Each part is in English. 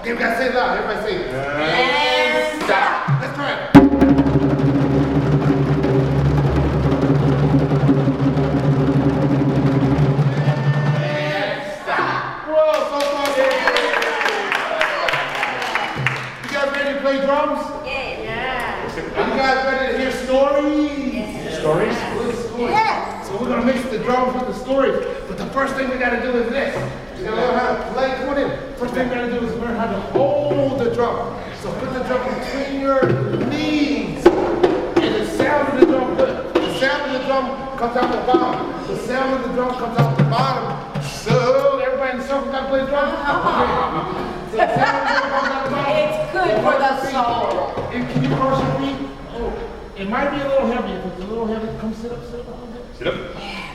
Okay, we gotta say it loud. Everybody say it. And stop. Let's try it. And stop. Whoa, so far. You guys ready to play drums? Yeah. Are you guys ready to hear stories? Yes. Stories? Yes. So we're gonna mix the drums with the stories. But the first thing we gotta do is this. We gotta learn how to play. Come on in. First thing we gotta do is learn how to hold the drum. So put the drum between your knees. And the sound of the drum, the sound of the drum comes out the bottom. The sound of the drum comes out the bottom. So everybody in the circle gotta play the drum? Okay. So the sound of the drum comes out the bottom. It's good for the soul. And can you cross your feet? Oh, it might be a little heavy. If it's a little heavy, come sit up a little bit. Sit up.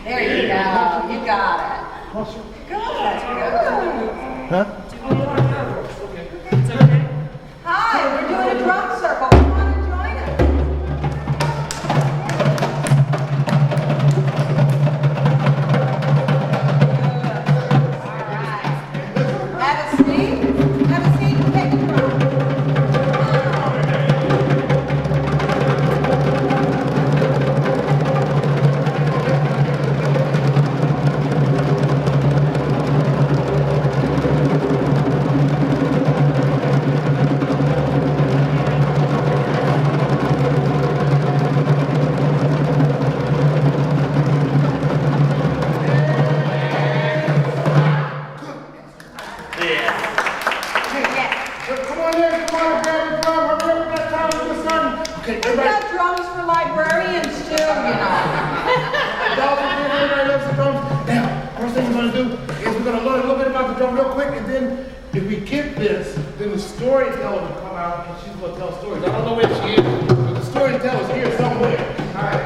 There you go. You got it. Cross your Good. Huh? Okay. Hi, we're doing a drum circle. Come on and join us. Good. All right. Have a seat. Have a seat and take a drum. The storyteller will come out and she's going to tell stories. I don't know where she is, but the storyteller's here somewhere. All right.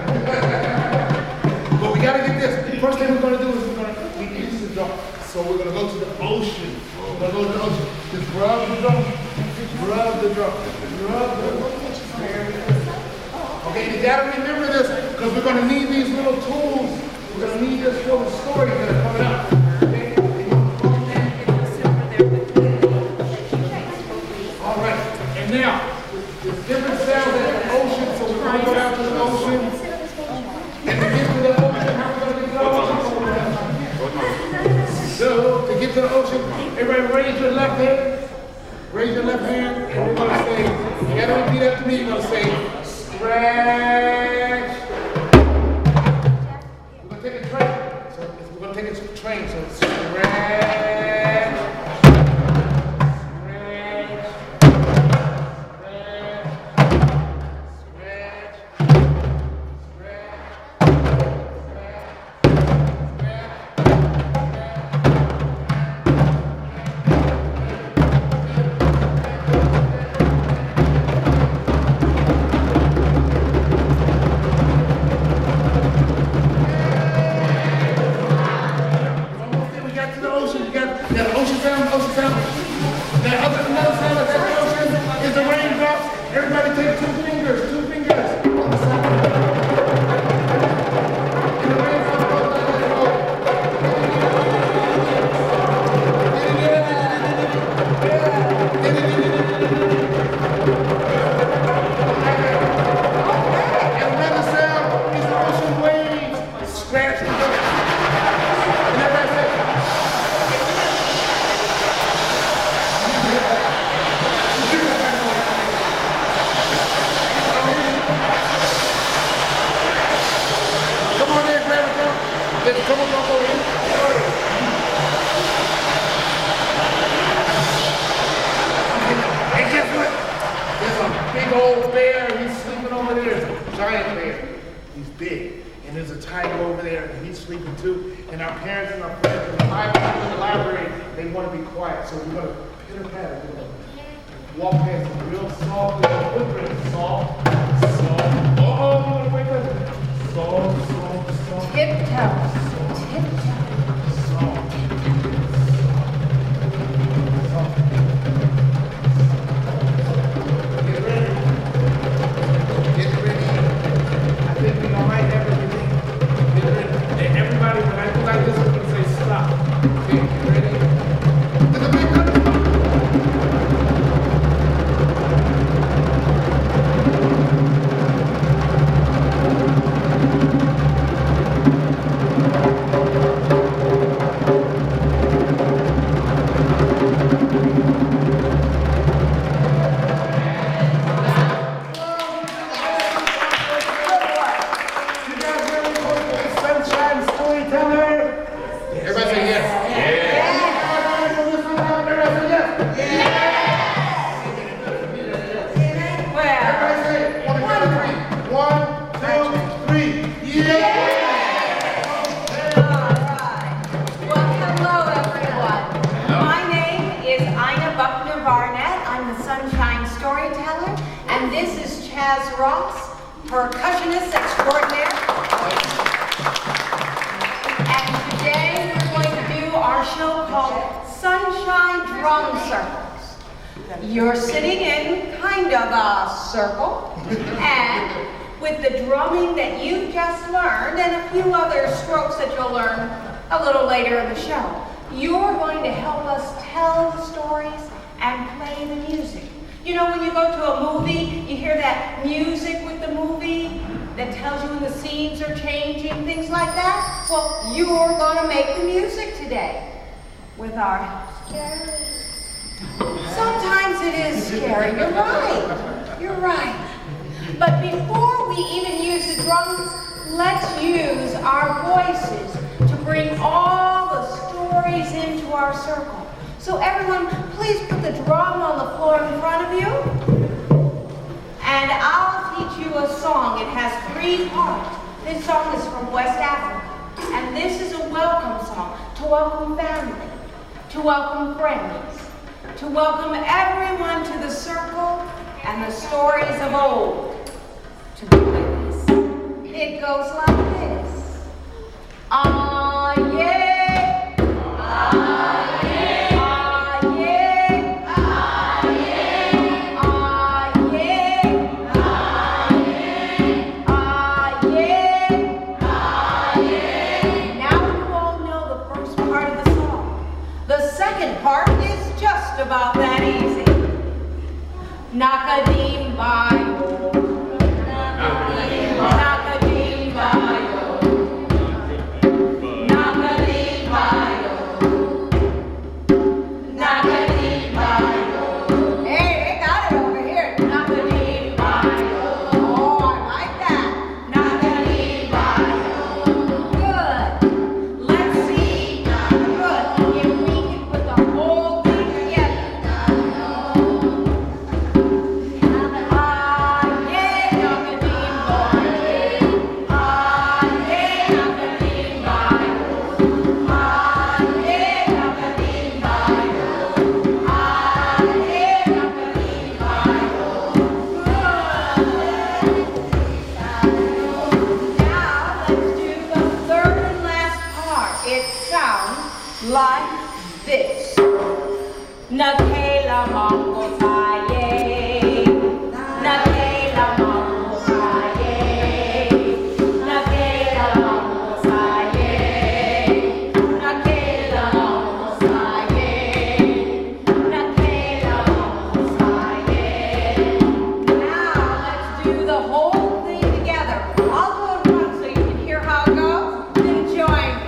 But we got to get this. First thing we're going to do is we use the drum. So we're going to go to the ocean. We're going to go to the ocean. Just rub the drum. Rub the drum. Rub the drum. Okay, you got to remember this because we're going to need these little tools. We're going to need this for the stories that are coming up. Now, there's different sounds at the ocean, so we're going to go down to the ocean. And to get to the ocean, how are we going to get to the ocean? So, to get to the ocean, everybody raise your left hand. Raise your left hand, and we're going to say, you got to repeat after me, you're going to say, stretch. We're going to take a train. So, we're going to take a train, so stretch. percussionist extraordinaire. And today we're going to do our show called Sunshine Drum Circles. You're sitting in kind of a circle, and with the drumming that you've just learned and a few other strokes that you'll learn a little later in the show, you're going to help us tell the stories and play the music. You know, when you go to a movie, you hear that music with the movie that tells you when the scenes are changing, things like that. Well, you're going to make the music today with our help. Sometimes it is scary. You're right. But before we even use the drums, let's use our voices to bring all the stories into our circle. So everyone, please put the drum on the floor in front of you. And I'll teach you a song. It has 3 parts. This song is from West Africa. And this is a welcome song to welcome family, to welcome friends, to welcome everyone to the circle and the stories of old to be with us. It goes like this. Ah, yeah. Ah, yeah. Ah, yeah. Ah, yeah. Ah, yeah. Ah, yeah. Ah, yeah. Ah, yeah. Now you all know the first part of the song. The second part is just about that easy. Nakadim-bayo. Like this. Nakela mango saye. Nakela mango saye. Nakela mango saye. Nakela mango saye. Nakela mango saye. Now let's do the whole thing together. I'll do it once so you can hear how it goes. Then join me.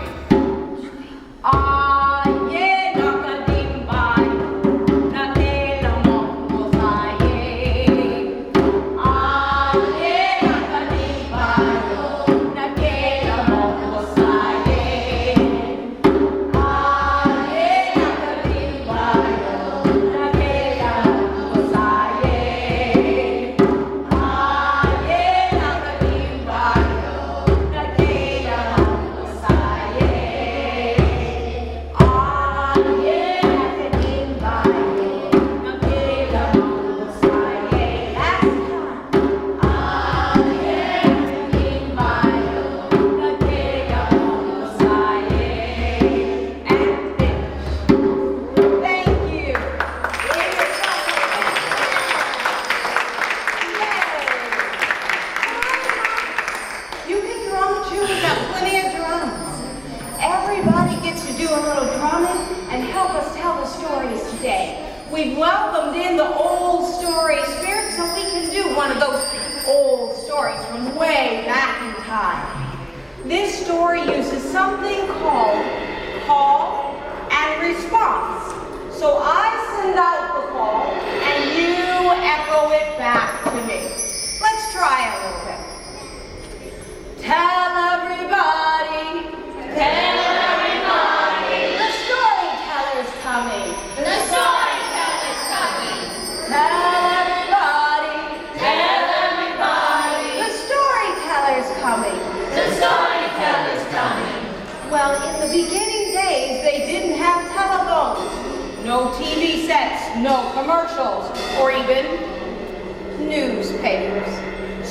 We've welcomed in the old story spirit so we can do one of those old stories from way back in time. This story uses something called call and response. So I send out the call and you echo it back to me. Let's try a little bit. Tell everybody, the storyteller's coming. The storyteller's coming. Tell everybody, the storyteller's coming. The storyteller's coming. Well, in the beginning days, they didn't have telephones, no TV sets, no commercials, or even newspapers.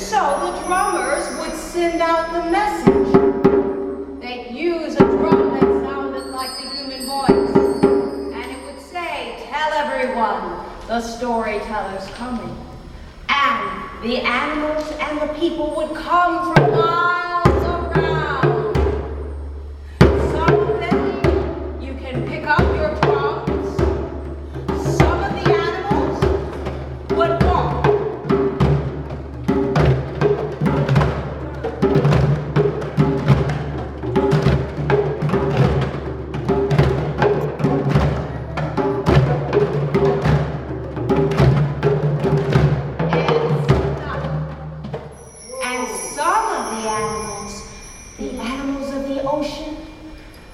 So the drummers would send out the message. They'd use a drum that sounded like the human voice. And it would say, tell everyone, the storyteller's coming. And the animals and the people would come from miles around. Some of them, you can pick up your drums. Some of the animals would walk.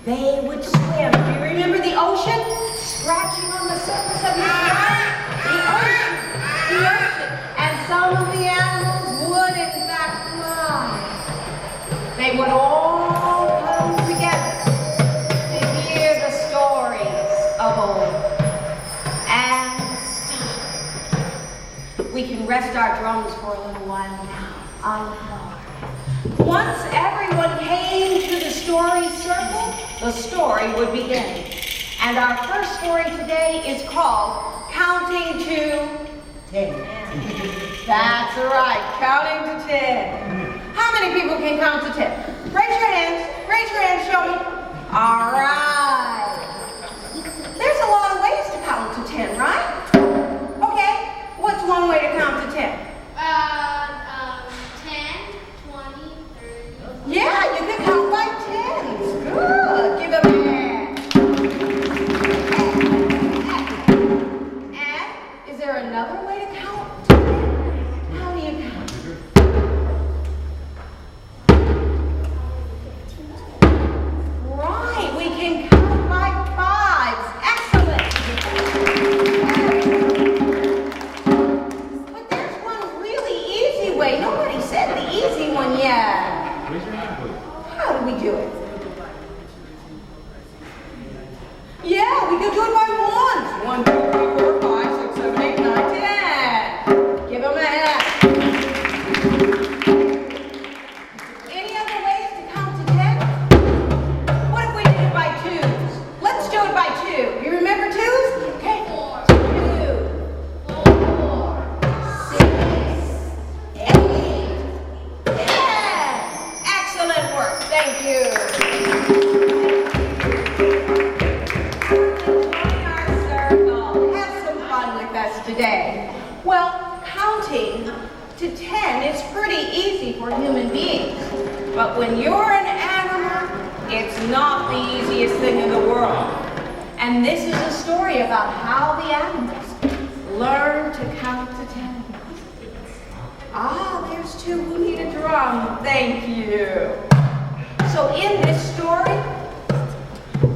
They would swim. Do you remember the ocean? Scratching on the surface of the ocean. The ocean. The ocean. And some of the animals would in fact fly. They would all come together to hear the stories of old. And stop. We can rest our drums for a little while now on the floor. Once everyone came to the story circle, the story would begin. And our first story today is called Counting to 10. That's right, counting to 10. How many people can count to 10? Raise your hands, show me. All right. There's a lot of ways to count to 10, right? Okay, what's one way to count to 10? 10, 20, 30. Yeah, you can count by 10s. Good. Give them a hand. And is there another way to count? How do you count? Right, we can count by 5s. Excellent. But there's one really easy way. Nobody said the easy one yet. Raise your hand, please. How do we do it? Yeah, we can do it by ones. 1, 2, 3, 4, 5, 6, 7, 8, 9, 10. Give them a hand. Any other ways to count to 10? What if we did it by 2s? Let's do it by 2. You remember 2s? Okay. 4, 2, 4, 6, 8, 10. Excellent work. Thank you. Join our circle. Have some fun with us today. Well, counting to 10 is pretty easy for human beings. But when you're an animal, it's not the easiest thing in the world. And this is a story about how the animals learn to count to 10. Ah, there's 2 who need a drum. Thank you. So in this story,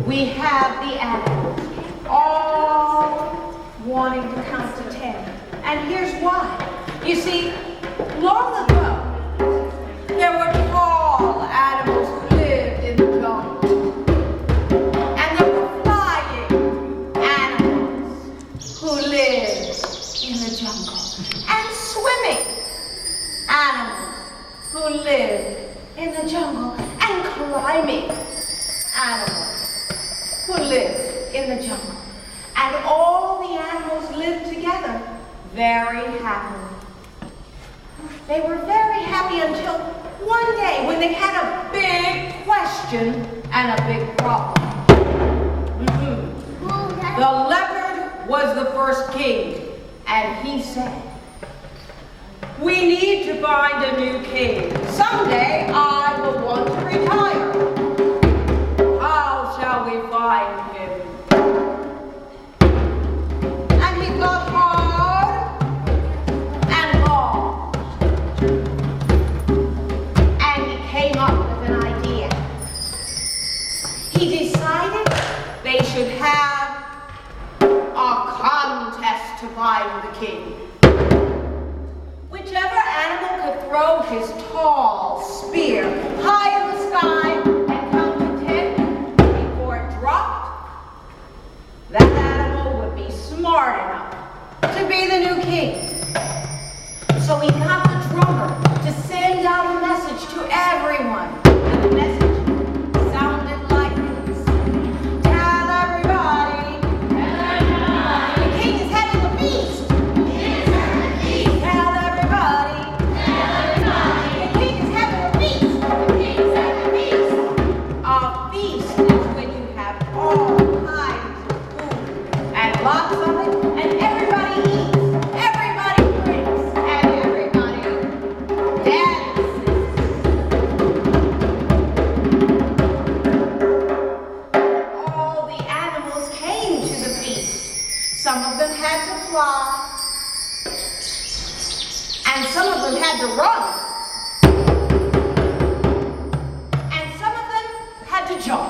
we have the animals all wanting to count to 10. And here's why. You see, long ago, there were tall animals who lived in the jungle. And there were flying animals who lived in the jungle. And swimming animals who lived in the jungle. And climbing animals who lived in the jungle. And all the animals lived together very happily. They were very happy until one day when they had a big question and a big problem. The leopard was the first king, and he said, "We need to find a new king. Someday I will want to retire. How shall we find him?" And he thought hard and long. And he came up with an idea. He decided they should have a contest to find the king. Whichever animal could throw his tall spear high in the sky and count to 10 before it dropped, that animal would be smart enough to be the new king. So he got the drummer to And some of them had to run. And some of them had to jump.